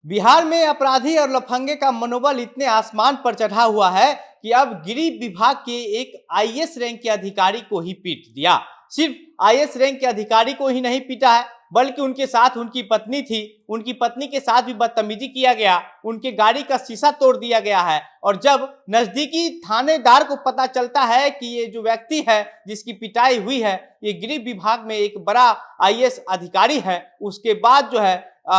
बिहार में अपराधी और लफंगे का मनोबल इतने आसमान पर चढ़ा हुआ है कि अब गृह विभाग के एक आईएएस रैंक के अधिकारी को ही पीट दिया। सिर्फ आईएएस रैंक के अधिकारी को ही नहीं पीटा है, बल्कि उनके साथ उनकी पत्नी थी। उनकी पत्नी के साथ भी बदतमीजी किया गया, उनके गाड़ी का शीशा तोड़ दिया गया है। और जब नजदीकी थानेदार को पता चलता है कि ये जो व्यक्ति है जिसकी पिटाई हुई है ये गृह विभाग में एक बड़ा आईएएस अधिकारी है, उसके बाद जो है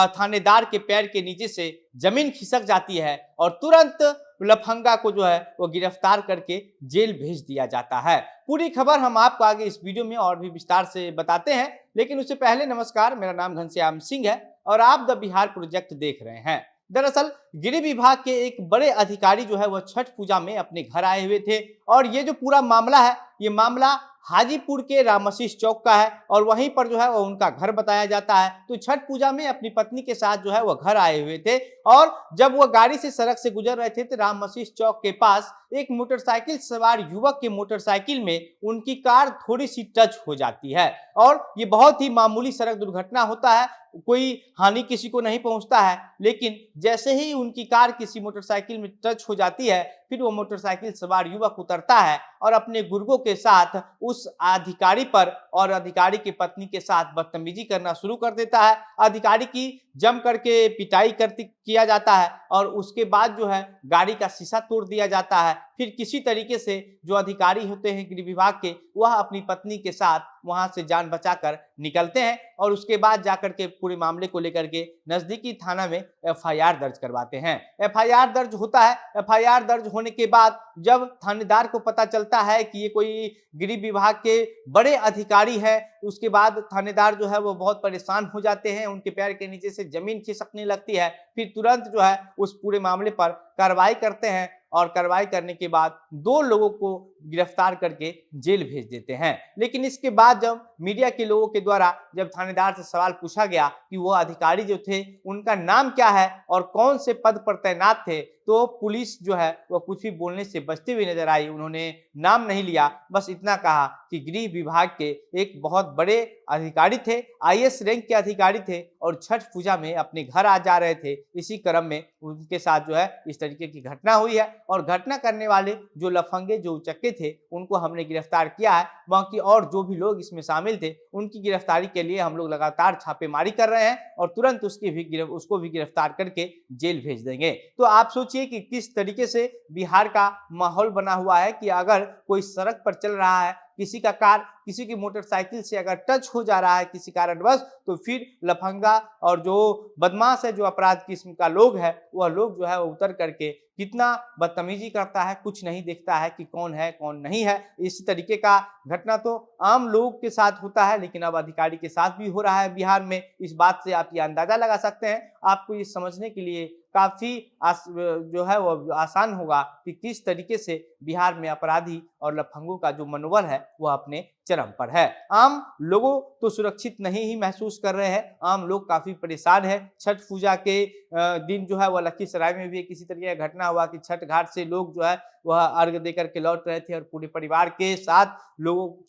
थानेदार के पैर के नीचे से जमीन खिसक जाती है और तुरंत लफंगा को जो है वो गिरफ्तार करके जेल भेज दिया जाता है। पूरी खबर हम आपको आगे इस वीडियो में और भी विस्तार से बताते हैं, लेकिन उससे पहले नमस्कार, मेरा नाम घनश्याम सिंह है और आप द बिहार प्रोजेक्ट देख रहे हैं। दरअसल गृह विभाग के एक बड़े अधिकारी जो है वह छठ पूजा में अपने घर आए हुए थे और ये जो पूरा मामला है ये मामला हाजीपुर के रामशीष चौक का है और वहीं पर जो है वो उनका घर बताया जाता है। तो छठ पूजा में अपनी पत्नी के साथ जो है वो घर आए हुए थे और जब वो गाड़ी से सड़क से गुजर रहे थे तो रामशीष चौक के पास एक मोटरसाइकिल सवार युवक के मोटरसाइकिल में उनकी कार थोड़ी सी टच हो जाती है और ये बहुत ही मामूली सड़क दुर्घटना होता है, कोई हानि किसी को नहीं पहुंचता है। लेकिन जैसे ही उनकी कार किसी मोटरसाइकिल में टच हो जाती है फिर वो मोटरसाइकिल सवार युवक उतरता है और अपने गुर्गों के साथ उस अधिकारी पर और अधिकारी की पत्नी के साथ बदतमीजी करना शुरू कर देता है। अधिकारी की जम करके पिटाई किया जाता है और उसके बाद जो है गाड़ी का शीशा तोड़ दिया जाता है। फिर किसी तरीके से जो अधिकारी होते हैं गृह विभाग के, वह अपनी पत्नी के साथ वहां से जान बचाकर निकलते हैं और उसके बाद जाकर के पूरे मामले को लेकर के नजदीकी थाना में एफआईआर दर्ज करवाते हैं। एफआईआर दर्ज होता है। एफआईआर दर्ज होने के बाद जब थानेदार को पता चलता है कि ये कोई गृह विभाग के बड़े अधिकारी है, उसके बाद थानेदार जो है वो बहुत परेशान हो जाते हैं, उनके पैर के नीचे से जमीन खिसकने लगती है। फिर तुरंत जो है उस पूरे मामले पर कार्रवाई करते हैं और कार्रवाई करने के बाद 2 लोगों को गिरफ्तार करके जेल भेज देते हैं। लेकिन इसके बाद जब मीडिया के लोगों के द्वारा जब थानेदार से सवाल पूछा गया कि वो अधिकारी जो थे उनका नाम क्या है और कौन से पद पर तैनात थे, तो पुलिस जो है वह कुछ भी बोलने से बचती हुई नजर आई। उन्होंने नाम नहीं लिया, बस इतना कहा कि गृह विभाग के एक बहुत बड़े अधिकारी थे, आईएएस रैंक के अधिकारी थे और छठ पूजा में अपने घर आ जा रहे थे। इसी क्रम में उनके साथ जो है इस तरीके की घटना हुई है और घटना करने वाले जो लफंगे जो उचक्के थे उनको हमने गिरफ्तार किया है। बाकी और जो भी लोग इसमें शामिल थे उनकी गिरफ्तारी के लिए हम लोग लगातार छापेमारी कर रहे हैं और तुरंत उसको भी गिरफ्तार करके जेल भेज देंगे। तो आप सोचिए कि किस तरीके से बिहार का माहौल बना हुआ है कि अगर कोई सड़क पर चल रहा है, किसी का कार किसी की मोटरसाइकिल से अगर टच हो जा रहा है किसी कारणवश, तो फिर लफंगा और जो बदमाश है, जो अपराध किस्म का लोग है, वह लोग जो है वो उतर करके कितना बदतमीजी करता है, कुछ नहीं देखता है कि कौन है कौन नहीं है। इस तरीके का घटना तो आम लोग के साथ होता है, लेकिन अब अधिकारी के साथ भी हो रहा है बिहार में। इस बात से आप ये अंदाजा लगा सकते हैं, आपको ये समझने के लिए काफी जो है वो आसान होगा कि किस तरीके से बिहार में अपराधी और लफंगों का जो मनोबल है वह अपने चरम पर है। आम लोगों तो सुरक्षित नहीं ही महसूस कर रहे हैं, आम लोग काफी परेशान है। छठ पूजा के दिन जो है वह लखीसराय में भी किसी तरीके का घटना हुआ कि छठ घाट से लोग जो है वह अर्घ देकर के लौट रहे थे और पूरे परिवार के साथ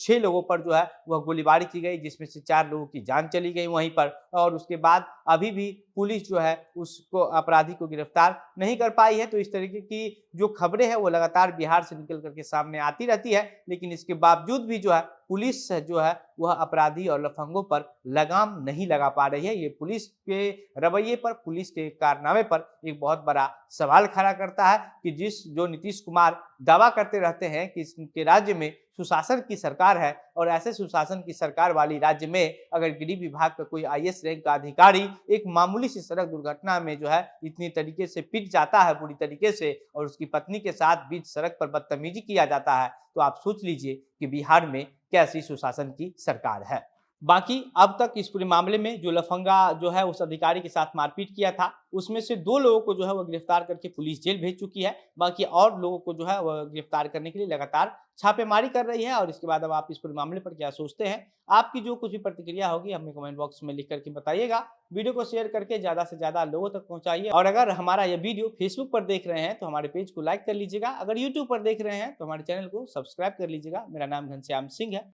6 लोगों पर जो है वह गोलीबारी की गई, जिसमें से 4 लोगों की जान चली गई वहीं पर। और उसके बाद अभी भी पुलिस जो है उसको अपराधी को गिरफ्तार नहीं कर पाई है। तो इस तरीके की जो खबरें हैं वो लगातार बिहार से निकल करके सामने आती रहती है, लेकिन इसके बावजूद भी जो है पुलिस जो है वह अपराधी और लफंगों पर लगाम नहीं लगा पा रही है। ये पुलिस के रवैये पर, पुलिस के कारनामे पर एक बहुत बड़ा सवाल खड़ा करता है कि जो नीतीश कुमार दावा करते रहते हैं कि इनके राज्य में सुशासन की सरकार है और ऐसे सुशासन की सरकार वाली राज्य में अगर गृह विभाग का कोई आईएएस रैंक का अधिकारी एक मामूली सी सड़क दुर्घटना में जो है इतनी तरीके से पिट जाता है पूरी तरीके से और उसकी पत्नी के साथ बीच सड़क पर बदतमीजी किया जाता है, तो आप सोच लीजिए कि बिहार में कैसी सुशासन की सरकार है। बाकी अब तक इस पूरे मामले में जो लफंगा जो है उस अधिकारी के साथ मारपीट किया था उसमें से 2 लोगों को जो है वो गिरफ्तार करके पुलिस जेल भेज चुकी है। बाकी और लोगों को जो है वह गिरफ्तार करने के लिए लगातार छापेमारी कर रही है। और इसके बाद अब आप इस पूरे मामले पर क्या सोचते हैं, आपकी जो कुछ भी प्रतिक्रिया होगी हमें कमेंट बॉक्स में लिख करके बताइएगा। वीडियो को शेयर करके ज़्यादा से ज़्यादा लोगों तक पहुंचाइए और अगर हमारा यह वीडियो फेसबुक पर देख रहे हैं तो हमारे पेज को लाइक कर लीजिएगा। अगर यूट्यूब पर देख रहे हैं तो हमारे चैनल को सब्सक्राइब कर लीजिएगा। मेरा नाम घनश्याम सिंह है।